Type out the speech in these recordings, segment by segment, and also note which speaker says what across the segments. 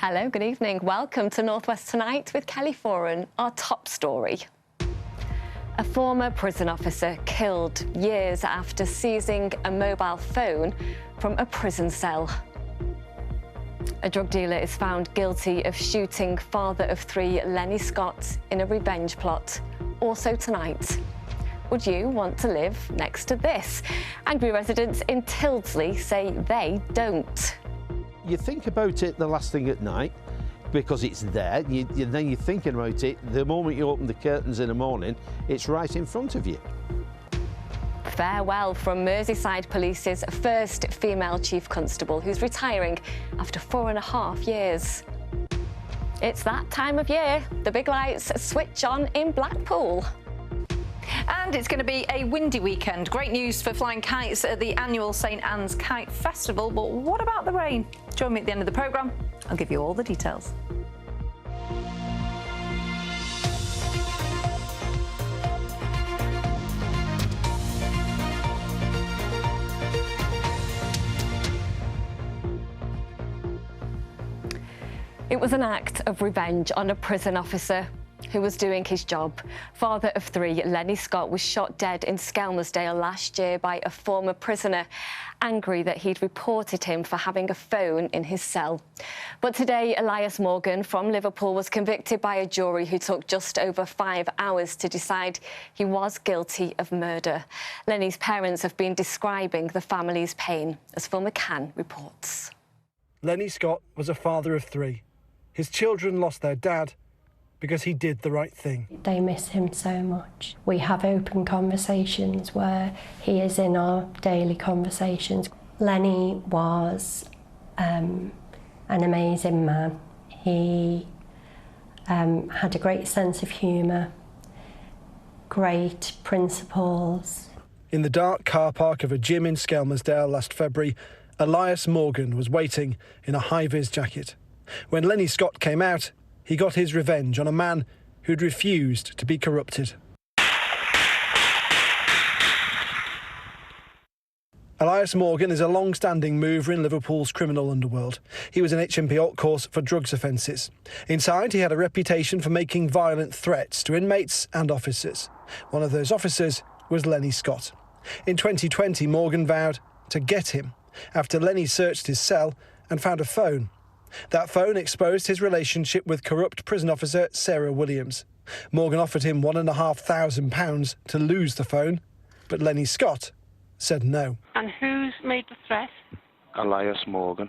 Speaker 1: Hello, good evening. Welcome to North West Tonight with Kelly Foran. Our top story. A former prison officer killed years after seizing a mobile phone from a prison cell. A drug dealer is found guilty of shooting father of three Lenny Scott in a revenge plot. Also tonight. Would you want to live next to this? Angry residents in Tyldesley say they don't.
Speaker 2: You think about it the last thing at night because it's there, then you're thinking about it the moment you open the curtains in the morning, it's right in front of you.
Speaker 1: Farewell from Merseyside Police's first female chief constable, who's retiring after 4.5 years. It's that time of year. The big lights switch on in Blackpool.
Speaker 3: And it's going to be a windy weekend. Great news for flying kites at the annual St Anne's Kite Festival, but what about the rain? Join me at the end of the programme. I'll give you all the details.
Speaker 1: It was an act of revenge on a prison officer who was doing his job. Father of three, Lenny Scott, was shot dead in Skelmersdale last year by a former prisoner, angry that he'd reported him for having a phone in his cell. But today, Elias Morgan from Liverpool was convicted by a jury who took just over 5 hours to decide he was guilty of murder. Lenny's parents have been describing the family's pain, as Phil McCann reports.
Speaker 4: Lenny Scott was a father of three. His children lost their dad because he did the right thing.
Speaker 5: They miss him so much. We have open conversations where he is in our daily conversations. Lenny was an amazing man. He had a great sense of humour, great principles.
Speaker 4: In the dark car park of a gym in Skelmersdale last February, Elias Morgan was waiting in a high-vis jacket. When Lenny Scott came out, he got his revenge on a man who'd refused to be corrupted. Elias Morgan is a long-standing mover in Liverpool's criminal underworld. He was an HMP Alt course for drugs offences. Inside, he had a reputation for making violent threats to inmates and officers. One of those officers was Lenny Scott. In 2020, Morgan vowed to get him after Lenny searched his cell and found a phone. That phone exposed his relationship with corrupt prison officer Sarah Williams. Morgan offered him £1,500 to lose the phone, but Lenny Scott said no.
Speaker 6: And who's made the threat?
Speaker 7: Elias Morgan.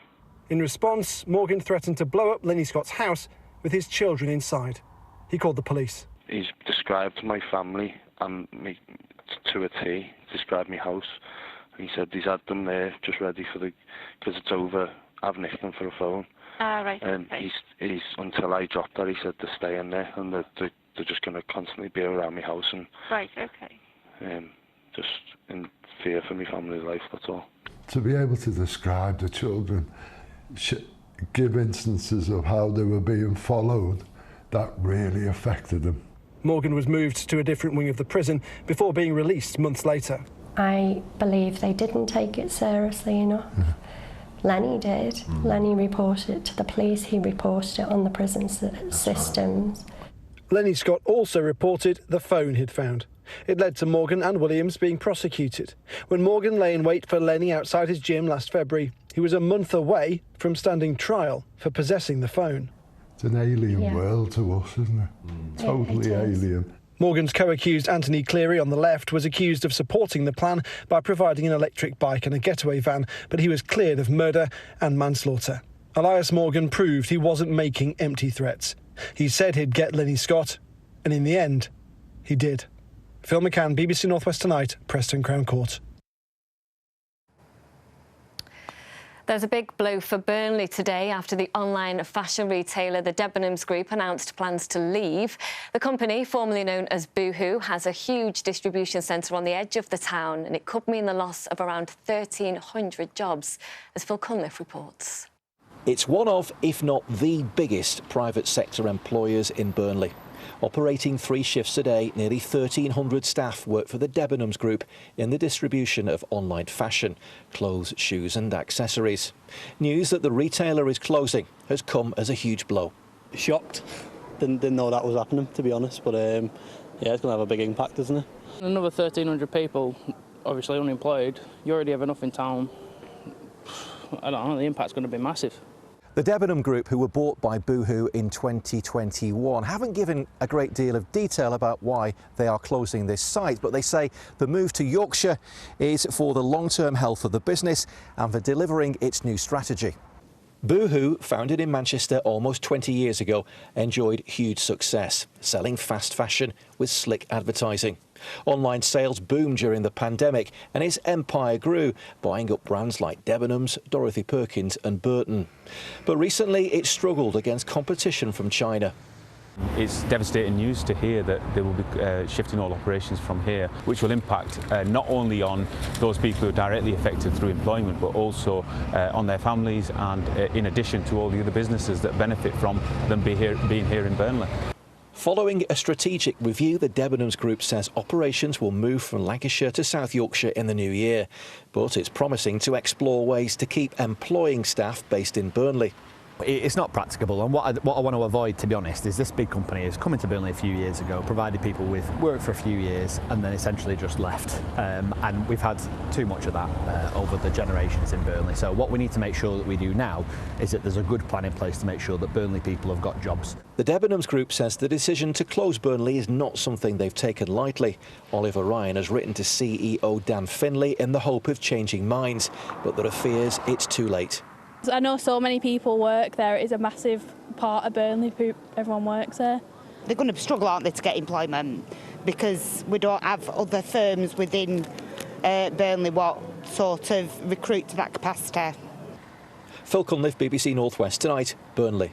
Speaker 4: In response, Morgan threatened to blow up Lenny Scott's house with his children inside. He called the police.
Speaker 7: He's described my family and me to a T, described my house. He said he's had them there just ready for because it's over, I've nicked them for a phone.
Speaker 6: Right.
Speaker 7: He's until I dropped that, he said to stay in there, and they're just going to constantly be around my house and
Speaker 6: right, okay.
Speaker 7: Just in fear for my family's life. That's all.
Speaker 8: To be able to describe the children, give instances of how they were being followed, that really affected them.
Speaker 4: Morgan was moved to a different wing of the prison before being released months later.
Speaker 5: I believe they didn't take it seriously enough. Lenny did. Lenny reported it to the police. He reported it on the prison systems.
Speaker 4: Lenny Scott also reported the phone he'd found. It led to Morgan and Williams being prosecuted. When Morgan lay in wait for Lenny outside his gym last February, he was a month away from standing trial for possessing the phone.
Speaker 8: It's an alien world to us, isn't it? Totally alien.
Speaker 4: Morgan's co-accused Anthony Cleary on the left was accused of supporting the plan by providing an electric bike and a getaway van, but he was cleared of murder and manslaughter. Elias Morgan proved he wasn't making empty threats. He said he'd get Lenny Scott, and in the end, he did. Phil McCann, BBC North West Tonight, Preston Crown Court.
Speaker 1: There's a big blow for Burnley today after the online fashion retailer, the Debenhams Group, announced plans to leave. The company, formerly known as Boohoo, has a huge distribution centre on the edge of the town, and it could mean the loss of around 1,300 jobs, as Phil Cunliffe reports.
Speaker 9: It's one of, if not the biggest, private sector employers in Burnley. Operating 3 shifts a day, nearly 1,300 staff work for the Debenhams Group in the distribution of online fashion, clothes, shoes and accessories. News that the retailer is closing has come as a huge blow.
Speaker 10: Shocked. Didn't know that was happening, to be honest, but yeah, it's going to have a big impact, isn't it?
Speaker 11: Another 1,300 people, obviously unemployed. You already have enough in town. I don't know, the impact's going to be massive.
Speaker 9: The Debenhams Group, who were bought by Boohoo in 2021, haven't given a great deal of detail about why they are closing this site, but they say the move to Yorkshire is for the long-term health of the business and for delivering its new strategy. Boohoo, founded in Manchester almost 20 years ago, enjoyed huge success, selling fast fashion with slick advertising. Online sales boomed during the pandemic and its empire grew, buying up brands like Debenhams, Dorothy Perkins and Burton. But recently it struggled against competition from China.
Speaker 12: It's devastating news to hear that they will be shifting all operations from here, which will impact not only on those people who are directly affected through employment, but also on their families and in addition to all the other businesses that benefit from them being here in Burnley.
Speaker 9: Following a strategic review, the Debenhams Group says operations will move from Lancashire to South Yorkshire in the new year, but it's promising to explore ways to keep employing staff based in Burnley.
Speaker 13: It's not practicable, and what I want to avoid, to be honest, is this big company has come into Burnley a few years ago, provided people with work for a few years and then essentially just left, and we've had too much of that over the generations in Burnley. So what we need to make sure that we do now is that there's a good plan in place to make sure that Burnley people have got jobs.
Speaker 9: The Debenhams Group says the decision to close Burnley is not something they've taken lightly. Oliver Ryan has written to CEO Dan Finlay in the hope of changing minds, but there are fears it's too late.
Speaker 14: I know so many people work there. It is a massive part of Burnley. Everyone works there.
Speaker 15: They're going to struggle, aren't they, to get employment because we don't have other firms within Burnley what sort of recruit to that capacity.
Speaker 9: Phil Cunliffe, BBC North West Tonight, Burnley.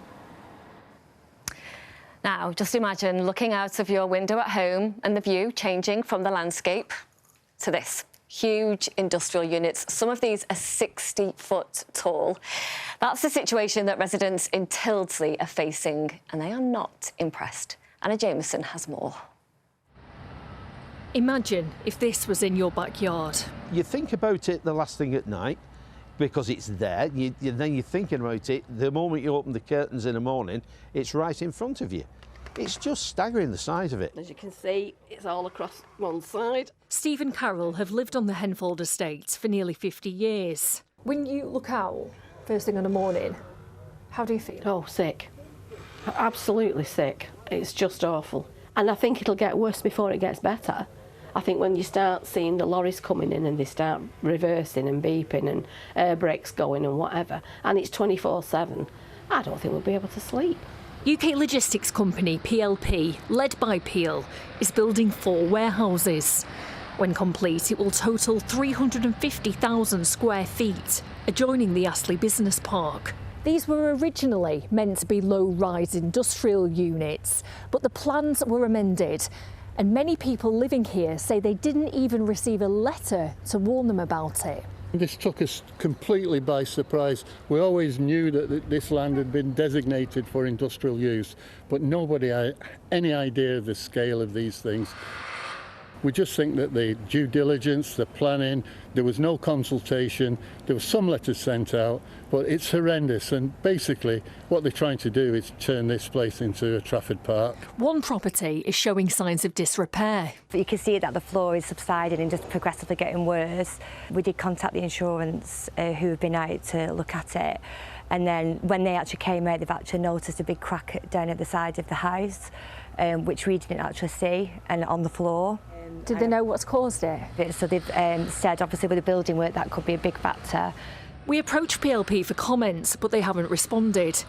Speaker 1: Now, just imagine looking out of your window at home and the view changing from the landscape to this. Huge industrial units. Some of these are 60 foot tall. That's the situation that residents in Tyldesley are facing, and they are not impressed. Anna Jameson has more.
Speaker 16: Imagine if this was in your backyard.
Speaker 2: You think about it the last thing at night because it's there. Then you're thinking about it the moment you open the curtains in the morning, it's right in front of you. It's just staggering the size of it.
Speaker 17: As you can see, it's all across one side.
Speaker 16: Steve and Carol have lived on the Henfold estate for nearly 50 years. When you look out first thing in the morning, how do you feel?
Speaker 17: Oh, sick. Absolutely sick. It's just awful. And I think it'll get worse before it gets better. I think when you start seeing the lorries coming in and they start reversing and beeping and air brakes going and whatever, and it's 24/7, I don't think we'll be able to sleep.
Speaker 16: UK logistics company PLP, led by Peel, is building 4 warehouses. When complete, it will total 350,000 square feet, adjoining the Astley Business Park. These were originally meant to be low-rise industrial units, but the plans were amended, and many people living here say they didn't even receive a letter to warn them about it.
Speaker 18: This took us completely by surprise. We always knew that this land had been designated for industrial use, but nobody had any idea of the scale of these things. We just think that the due diligence, the planning, there was no consultation, there were some letters sent out, but it's horrendous. And basically what they're trying to do is turn this place into a Trafford Park.
Speaker 16: One property is showing signs of disrepair.
Speaker 19: You can see that the floor is subsiding and just progressively getting worse. We did contact the insurance who have been out to look at it. And then when they actually came out, they've actually noticed a big crack down at the side of the house, which we didn't actually see, and on the floor.
Speaker 16: Did they know what's caused it?
Speaker 19: So they've said, obviously, with the building work, that could be a big factor.
Speaker 16: We approached PLP for comments, but they haven't responded.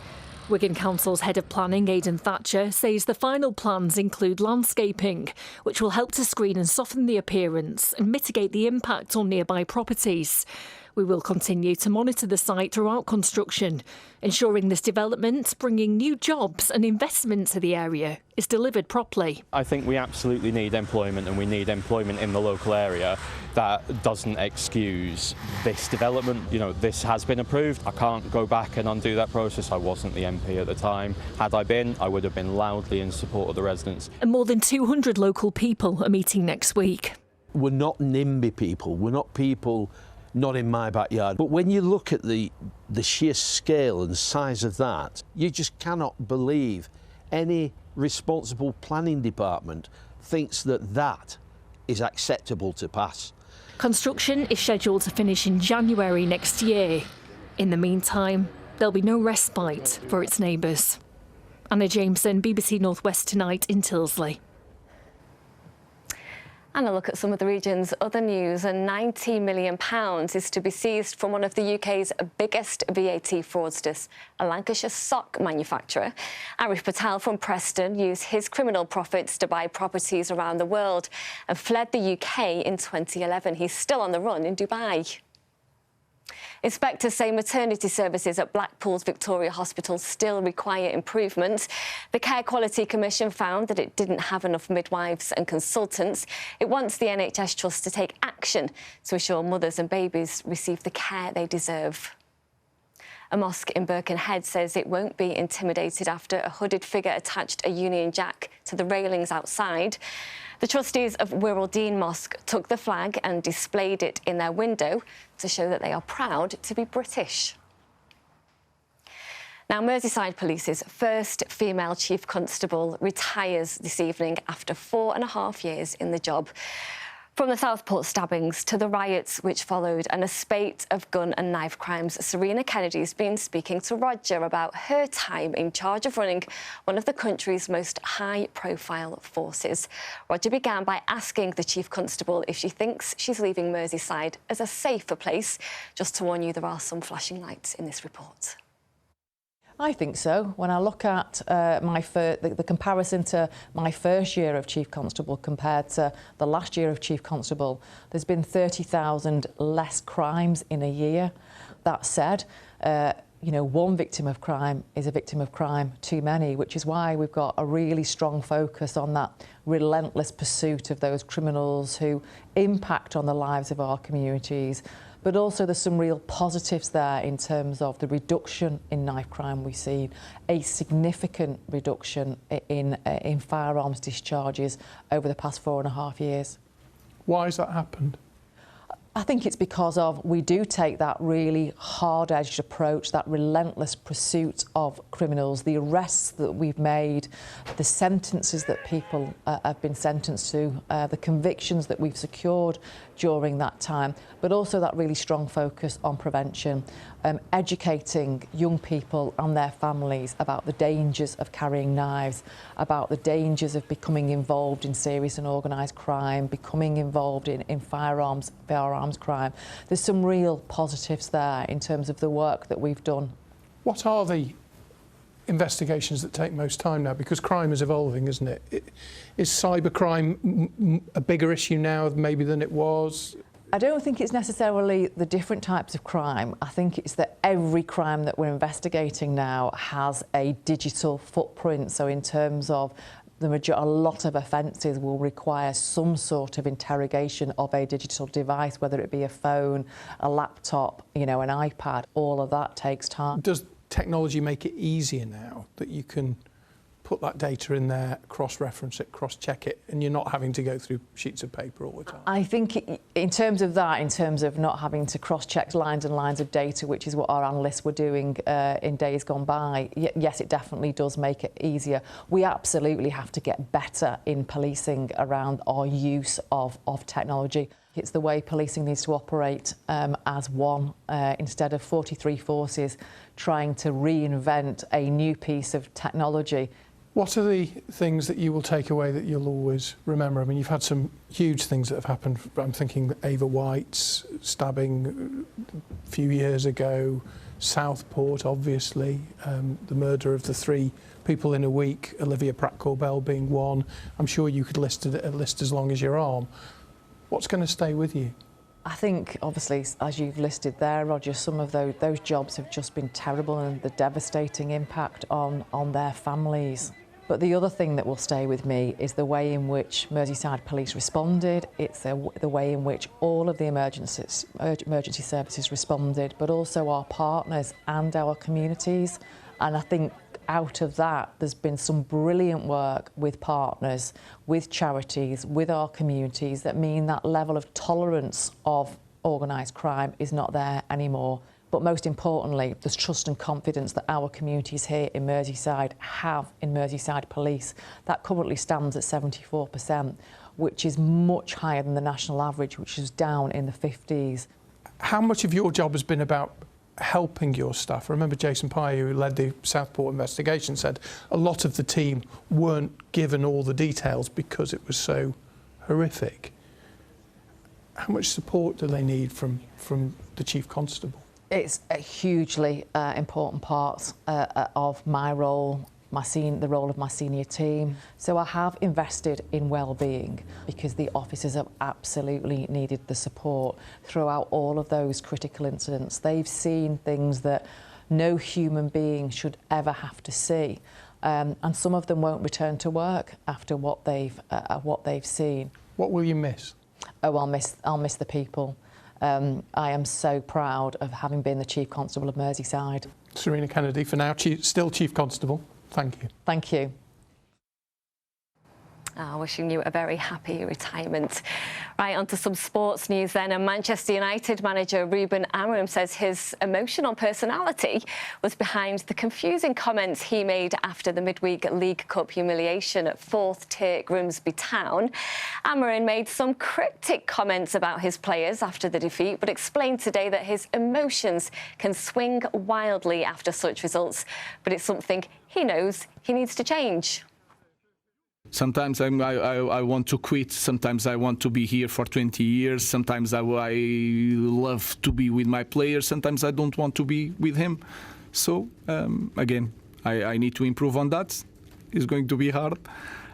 Speaker 16: Wigan Council's head of planning, Aidan Thatcher, says the final plans include landscaping, which will help to screen and soften the appearance and mitigate the impact on nearby properties. We will continue to monitor the site throughout construction, ensuring this development, bringing new jobs and investment to the area, is delivered properly.
Speaker 20: I think we absolutely need employment, and we need employment in the local area. That doesn't excuse this development. You know, this has been approved. I can't go back and undo that process. I wasn't the MP at the time. Had I been, I would have been loudly in support of the residents.
Speaker 16: And more than 200 local people are meeting next week.
Speaker 2: We're not NIMBY people. We're not people not in my backyard. But when you look at the sheer scale and size of that, you just cannot believe any responsible planning department thinks that that is acceptable to pass.
Speaker 16: Construction is scheduled to finish in January next year. In the meantime, there'll be no respite for its neighbours. Anna Jameson, BBC North West Tonight in Tilsley.
Speaker 1: And a look at some of the region's other news. And £90 million is to be seized from one of the UK's biggest VAT fraudsters, a Lancashire sock manufacturer. Arif Patel from Preston used his criminal profits to buy properties around the world and fled the UK in 2011. He's still on the run in Dubai. Inspectors say maternity services at Blackpool's Victoria Hospital still require improvement. The Care Quality Commission found that it didn't have enough midwives and consultants. It wants the NHS Trust to take action to ensure mothers and babies receive the care they deserve. A mosque in Birkenhead says it won't be intimidated after a hooded figure attached a Union Jack to the railings outside. The trustees of Wirral Dean Mosque took the flag and displayed it in their window to show that they are proud to be British. Now, Merseyside Police's first female chief constable retires this evening after 4.5 years in the job. From the Southport stabbings to the riots which followed and a spate of gun and knife crimes, Serena Kennedy's been speaking to Roger about her time in charge of running one of the country's most high-profile forces. Roger began by asking the Chief Constable if she thinks she's leaving Merseyside as a safer place. Just to warn you, there are some flashing lights in this report.
Speaker 21: I think so. When I look at the comparison to my first year of Chief Constable compared to the last year of Chief Constable, there's been 30,000 less crimes in a year. That said, you know, one victim of crime is a victim of crime too many, which is why we've got a really strong focus on that relentless pursuit of those criminals who impact on the lives of our communities. But also there's some real positives there in terms of the reduction in knife crime we've seen, a significant reduction in firearms discharges over the past 4.5 years.
Speaker 22: Why has that happened?
Speaker 21: I think it's because we do take that really hard-edged approach, that relentless pursuit of criminals, the arrests that we've made, the sentences that people have been sentenced to, the convictions that we've secured during that time, but also that really strong focus on prevention, educating young people and their families about the dangers of carrying knives, about the dangers of becoming involved in serious and organised crime, becoming involved in firearms crime. There's some real positives there in terms of the work that we've done.
Speaker 22: What are the investigations that take most time now? Because crime is evolving, isn't it? Is cybercrime a bigger issue now maybe than it was?
Speaker 21: I don't think it's necessarily the different types of crime. I think it's that every crime that we're investigating now has a digital footprint. So in terms of a lot of offences will require some sort of interrogation of a digital device, whether it be a phone, a laptop, you know, an iPad. All of that takes time.
Speaker 22: Does technology make it easier now that you can put that data in there, cross-reference it, cross-check it, and you're not having to go through sheets of paper all the time?
Speaker 21: I think in terms of that, in terms of not having to cross-check lines and lines of data, which is what our analysts were doing in days gone by, yes, it definitely does make it easier. We absolutely have to get better in policing around our use of technology. It's the way policing needs to operate as one, instead of 43 forces trying to reinvent a new piece of technology.
Speaker 22: What are the things that you will take away that you'll always remember? I mean, you've had some huge things that have happened. I'm thinking Ava White's stabbing a few years ago, Southport, obviously, the murder of the 3 people in a week, Olivia Pratt-Corbell being one. I'm sure you could list a list as long as your arm. What's going to stay with you?
Speaker 21: I think, obviously, as you've listed there, Roger, some of those jobs have just been terrible and the devastating impact on their families. But the other thing that will stay with me is the way in which Merseyside Police responded. It's the way in which all of the emergency services responded, but also our partners and our communities. And I think out of that, there's been some brilliant work with partners, with charities, with our communities that mean that level of tolerance of organised crime is not there anymore. But most importantly, there's trust and confidence that our communities here in Merseyside have in Merseyside Police. That currently stands at 74%, which is much higher than the national average, which is down in the 50s.
Speaker 22: How much of your job has been about helping your staff? I remember Jason Pye, who led the Southport investigation, said a lot of the team weren't given all the details because it was so horrific. How much support do they need from the Chief Constable?
Speaker 21: It's a hugely important part of my role, the role of my senior team. So I have invested in well-being because the officers have absolutely needed the support throughout all of those critical incidents. They've seen things that no human being should ever have to see. And some of them won't return to work after what they've seen. What will you miss? Oh, I'll miss the people. I am so proud of having been the Chief Constable of Merseyside.
Speaker 22: Serena Kennedy, for now, still Chief Constable. Thank you.
Speaker 21: Thank you.
Speaker 1: Wishing you a very happy retirement. Right, on to some sports news then. And Manchester United manager Ruben Amorim says his emotional personality was behind the confusing comments he made after the midweek League Cup humiliation at fourth-tier Grimsby Town. Amorim made some cryptic comments about his players after the defeat, but explained today that his emotions can swing wildly after such results. But it's something he knows he needs to change.
Speaker 3: Sometimes I want to quit. Sometimes I want to be here for 20 years. Sometimes I love to be with my players. Sometimes I don't want to be with him. So, again, I need to improve on that. It's going to be hard.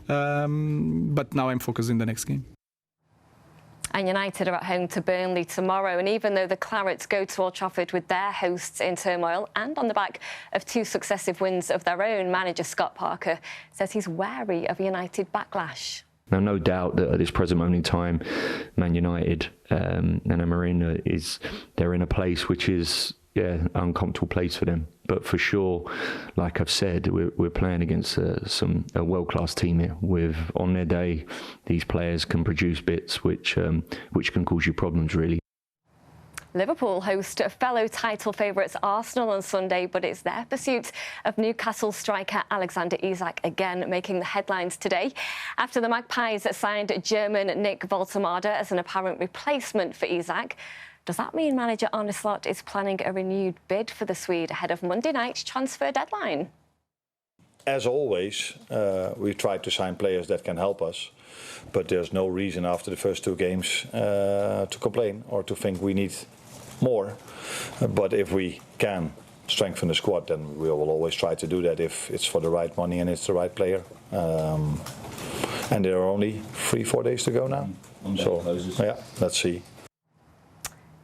Speaker 3: But now I'm focused in the next game.
Speaker 1: And United are at home to Burnley tomorrow. And even though the Clarets go to Old Trafford with their hosts in turmoil and on the back of 2 successive wins of their own, manager Scott Parker says he's wary of United backlash.
Speaker 6: Now, no doubt that at this present moment in time, Man United and Amorim they're in a place which is an uncomfortable place for them. But for sure, like I've said, we're playing against a world-class team here. On their day, these players can produce bits which can cause you problems, really.
Speaker 1: Liverpool host fellow title favourites Arsenal on Sunday, but it's their pursuit of Newcastle striker Alexander Isak again making the headlines today after the Magpies signed German Nick Woltemade as an apparent replacement for Isak. Does that mean manager Arne Slot is planning a renewed bid for the Swede ahead of Monday night's transfer deadline?
Speaker 23: As always, we've tried to sign players that can help us, but there's no reason after the first 2 games to complain or to think we need more. But if we can strengthen the squad, then we will always try to do that if it's for the right money and it's the right player. And there are only 3-4 days to go now. So, yeah, let's see.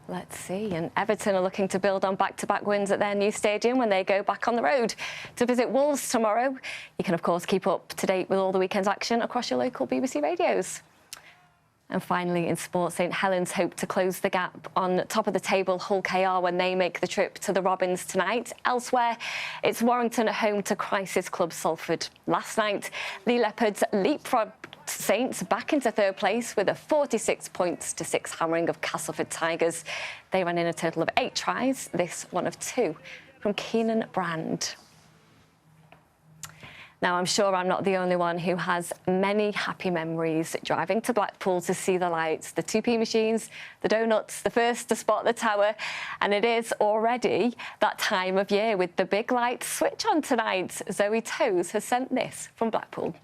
Speaker 1: Let's see. And Everton are looking to build on back-to-back wins at their new stadium when they go back on the road to visit Wolves tomorrow. You can, of course, keep up to date with all the weekend's action across your local BBC radios. And finally, in sport, St Helens hope to close the gap on top of the table Hull KR when they make the trip to the Robins tonight. Elsewhere, it's Warrington at home to crisis club Salford. Last night, Lee Leopards leapfrogged Saints back into 3rd place with a 46-6 hammering of Castleford Tigers. They ran in a total of 8 tries, this one of 2 from Keenan Brand. Now, I'm sure I'm not the only one who has many happy memories driving to Blackpool to see the lights, the 2p machines, the donuts, the first to spot the tower. And it is already that time of year with the big lights switch on tonight. Zoe Toes has sent this from Blackpool.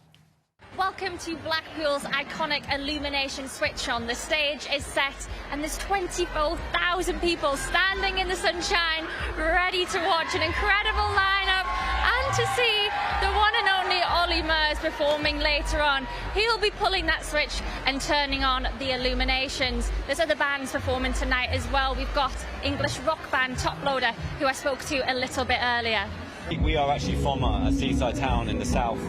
Speaker 24: Welcome to Blackpool's iconic illumination switch on. The stage is set and there's 24,000 people standing in the sunshine ready to watch an incredible lineup and to see the one and only Ollie Murs is performing later on. He'll be pulling that switch and turning on the illuminations. There's other bands performing tonight as well. We've got English rock band Top Loader, who I spoke to a little bit earlier.
Speaker 4: We are actually from a seaside town in the south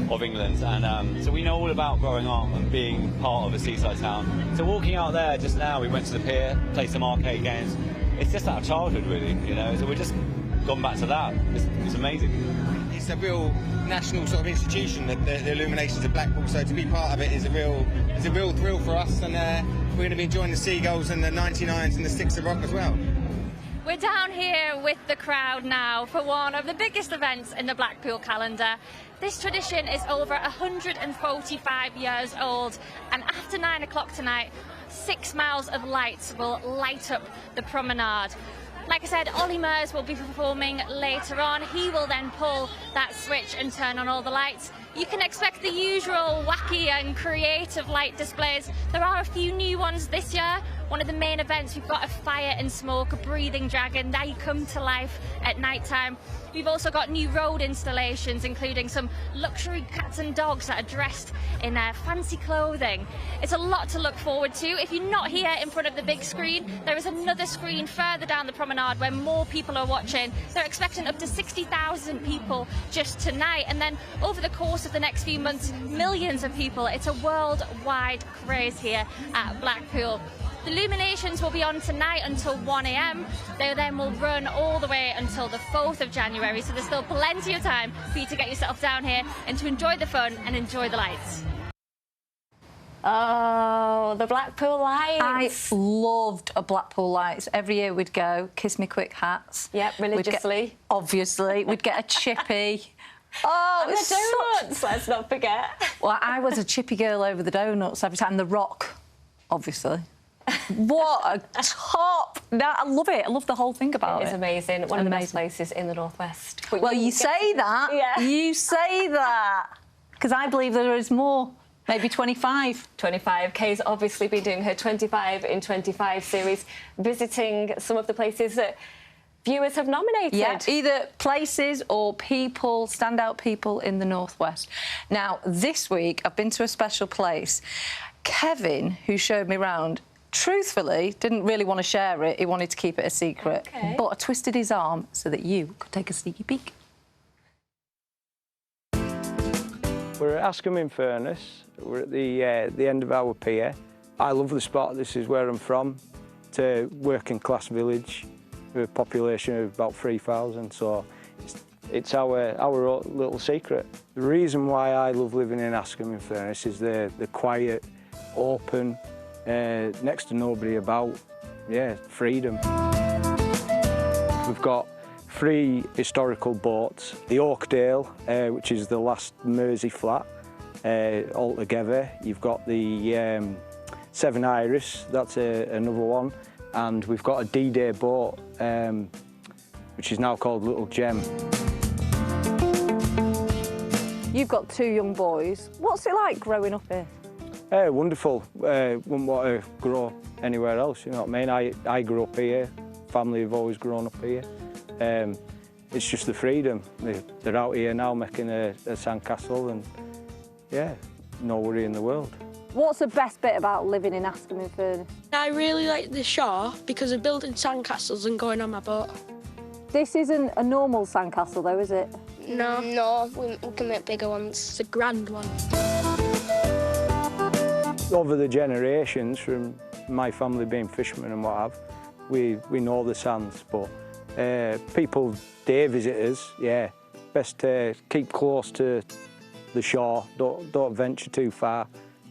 Speaker 4: of England, and so we know all about growing up and being part of a seaside town. So walking out there just now, we went to the pier, played some arcade games. It's just our childhood, really, you know. So we're just gone back to that. It's amazing.
Speaker 5: It's a real national sort of institution, the illuminations of Blackpool. So to be part of it is a real thrill for us, and we're going to be enjoying the Seagulls and the 99s and the Sticks of Rock as well.
Speaker 24: We're down here with the crowd now for one of the biggest events in the Blackpool calendar. This tradition is over 145 years old, and after 9 o'clock tonight, 6 miles of lights will light up the promenade. Like I said, Ollie Murs will be performing later on. He will then pull that switch and turn on all the lights. You can expect the usual wacky and creative light displays. There are a few new ones this year. One of the main events, we've got a fire and smoke, a breathing dragon. They come to life at night time. We've also got new road installations, including some luxury cats and dogs that are dressed in fancy clothing. It's a lot to look forward to. If you're not here in front of the big screen, there is another screen further down the promenade where more people are watching. They're expecting up to 60,000 people just tonight, and then over the course of the next few months, millions of people. It's a worldwide craze here at Blackpool. The illuminations will be on tonight until 1 a.m. They then will run all the way until the 4th of January, so there's still plenty of time for you to get yourself down here and to enjoy the fun and enjoy the lights.
Speaker 1: Oh, the Blackpool lights.
Speaker 7: I loved a Blackpool lights. Every year we'd go, kiss me quick hats.
Speaker 1: Yep, religiously.
Speaker 7: Obviously. We'd get a chippy. Oh,
Speaker 1: and the donuts, let's not forget.
Speaker 7: Well, I was a chippy girl over the donuts every time. The Rock, obviously. What a top! No, I love it. I love the whole thing about it.
Speaker 1: It's amazing. One of the best places in the Northwest. But
Speaker 7: well, you say that.
Speaker 1: Yeah.
Speaker 7: You say that. Because I believe there is more. Maybe 25.
Speaker 1: 25. Kay's obviously been doing her 25 in 25 series, visiting some of the places that viewers have nominated.
Speaker 7: Yeah, either places or people, standout people in the Northwest. Now, this week, I've been to a special place. Kevin, who showed me round, truthfully, didn't really want to share it. He wanted to keep it a secret.
Speaker 1: Okay.
Speaker 7: But I twisted his arm so that you could take a sneaky peek.
Speaker 8: We're at Askam-in-Furness. We're at the end of our pier. I love the spot. This is where I'm from. It's a working class village with a population of about 3,000, so it's our little secret. The reason why I love living in Askam-in-Furness is the quiet, open, next to nobody about, yeah, freedom. We've got 3 historical boats, the Oakdale, which is the last Mersey flat altogether. You've got the Seven Iris, that's another one, and we've got a D-Day boat, which is now called Little Gem.
Speaker 7: You've got 2 young boys. What's it like growing up here?
Speaker 8: Wonderful. Wouldn't want to grow anywhere else, you know what I mean? I grew up here, family have always grown up here. It's just the freedom. They're out here now making a sandcastle and, yeah, no worry in the world.
Speaker 7: What's the best bit about living in Askam-in-Furness?
Speaker 25: I really like the shore because of building sandcastles and going on my boat.
Speaker 7: This isn't a normal sandcastle though, is it?
Speaker 25: No, we can make bigger ones. It's a grand one.
Speaker 8: Over the generations, from my family being fishermen and what have, we know the sands, but people day visitors, yeah, best to keep close to the shore, don't venture too far.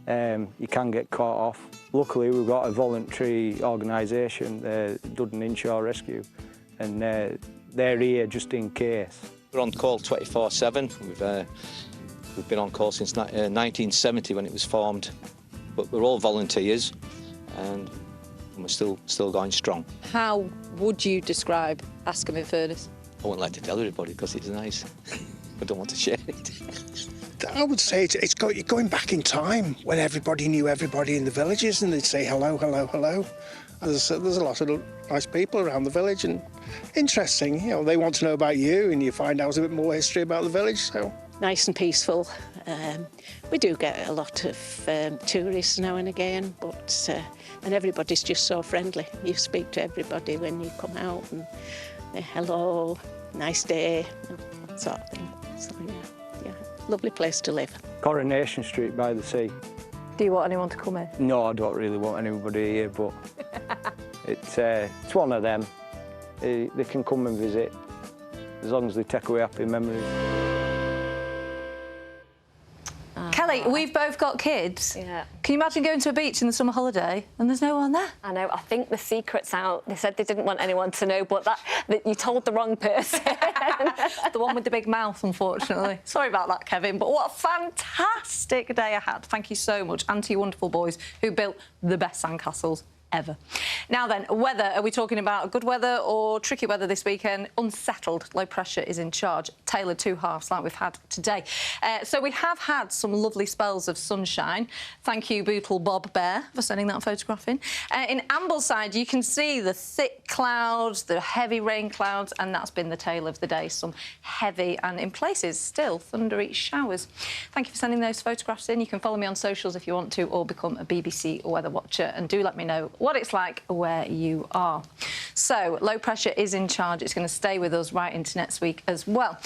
Speaker 8: You can get caught off. Luckily, we've got a voluntary organisation, Dudden Inshore Rescue, and they're here just in case.
Speaker 26: We're on call 24/7. We've been on call since 1970 when it was formed, but we're all volunteers, and we're still going strong.
Speaker 7: How would you describe Askam-in-Furness?
Speaker 26: I wouldn't like to tell everybody because it's nice. I don't want to share it.
Speaker 27: I would say it's going back in time when everybody knew everybody in the villages and they'd say hello, hello, hello. There's a lot of nice people around the village and interesting. You know, they want to know about you and you find out a bit more history about the village. So
Speaker 9: nice and peaceful. We do get a lot of tourists now and again, but and everybody's just so friendly. You speak to everybody when you come out and hello, nice day, that sort of thing. So yeah, lovely place to live.
Speaker 8: Coronation Street by the sea.
Speaker 7: Do you want anyone to come in?
Speaker 8: No, I don't really want anybody here, but it's one of them. They can come and visit as long as they take away happy memories.
Speaker 7: Kelly, we've both got kids.
Speaker 1: Yeah.
Speaker 7: Can you imagine going to a beach in the summer holiday and there's no one there?
Speaker 1: I know. I think the secret's out. They said they didn't want anyone to know, but that you told the wrong person.
Speaker 7: The one with the big mouth, unfortunately. Sorry about that, Kevin, but what a fantastic day I had. Thank you so much, and to you wonderful boys who built the best sandcastles ever. Now then, weather. Are we talking about good weather or tricky weather this weekend? Unsettled. Low pressure is in charge. Tailored two halves like we've had today. So we have had some lovely spells of sunshine. Thank you, Bootle Bob Bear, for sending that photograph in. In Ambleside, you can see the thick clouds, the heavy rain clouds, and that's been the tale of the day. Some heavy and, in places, still thundery showers. Thank you for sending those photographs in. You can follow me on socials if you want to, or become a BBC weather watcher, and do let me know what it's like where you are. So, low pressure is in charge. It's going to stay with us right into next week as well.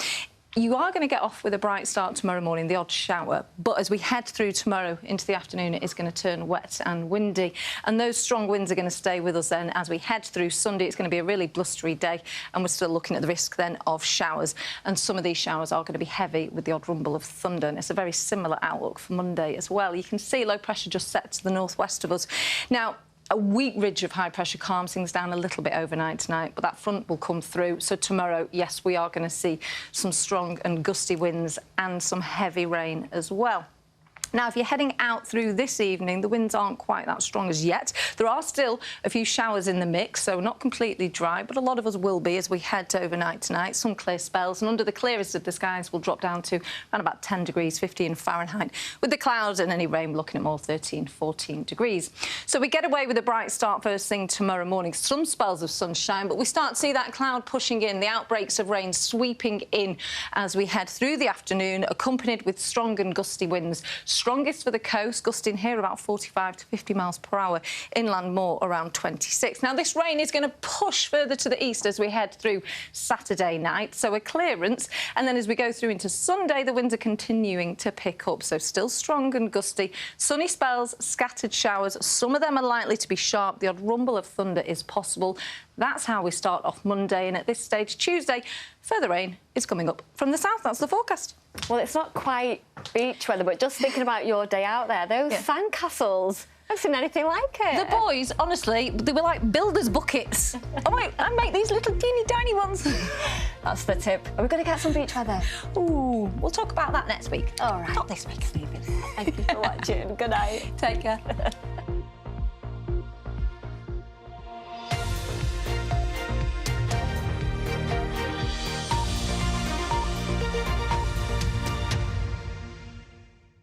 Speaker 7: You are going to get off with a bright start tomorrow morning, the odd shower, but as we head through tomorrow into the afternoon, it is going to turn wet and windy, and those strong winds are going to stay with us then as we head through Sunday. It's going to be a really blustery day, and we're still looking at the risk then of showers, and some of these showers are going to be heavy with the odd rumble of thunder, and it's a very similar outlook for Monday as well. You can see low pressure just set to the northwest of us. Now, a weak ridge of high pressure calms things down a little bit overnight tonight, but that front will come through. So tomorrow, yes, we are going to see some strong and gusty winds and some heavy rain as well. Now, if you're heading out through this evening, the winds aren't quite that strong as yet. There are still a few showers in the mix, so not completely dry, but a lot of us will be as we head to overnight tonight. Some clear spells, and under the clearest of the skies will drop down to around about 10 degrees, 15 Fahrenheit, with the clouds and any rain looking at more 13, 14 degrees. So we get away with a bright start first thing tomorrow morning. Some spells of sunshine, but we start to see that cloud pushing in, the outbreaks of rain sweeping in as we head through the afternoon, accompanied with strong and gusty winds. Strongest for the coast, gusting here about 45 to 50 miles per hour. Inland more around 26. Now, this rain is going to push further to the east as we head through Saturday night, so a clearance. And then as we go through into Sunday, the winds are continuing to pick up, so still strong and gusty. Sunny spells, scattered showers. Some of them are likely to be sharp. The odd rumble of thunder is possible. That's how we start off Monday, and at this stage, Tuesday, further rain is coming up from the south. That's the forecast.
Speaker 1: Well, it's not quite beach weather, but just thinking about your day out there, those sandcastles, I've seen anything like it.
Speaker 7: The boys, honestly, they were like builder's buckets. Oh, wait, I make these little teeny tiny ones.
Speaker 1: That's the tip. Are we going to get some beach weather?
Speaker 7: Ooh, we'll talk about that next week.
Speaker 1: All right.
Speaker 7: Not this week, Stephen.
Speaker 1: Thank you for watching. Good night.
Speaker 7: Take care.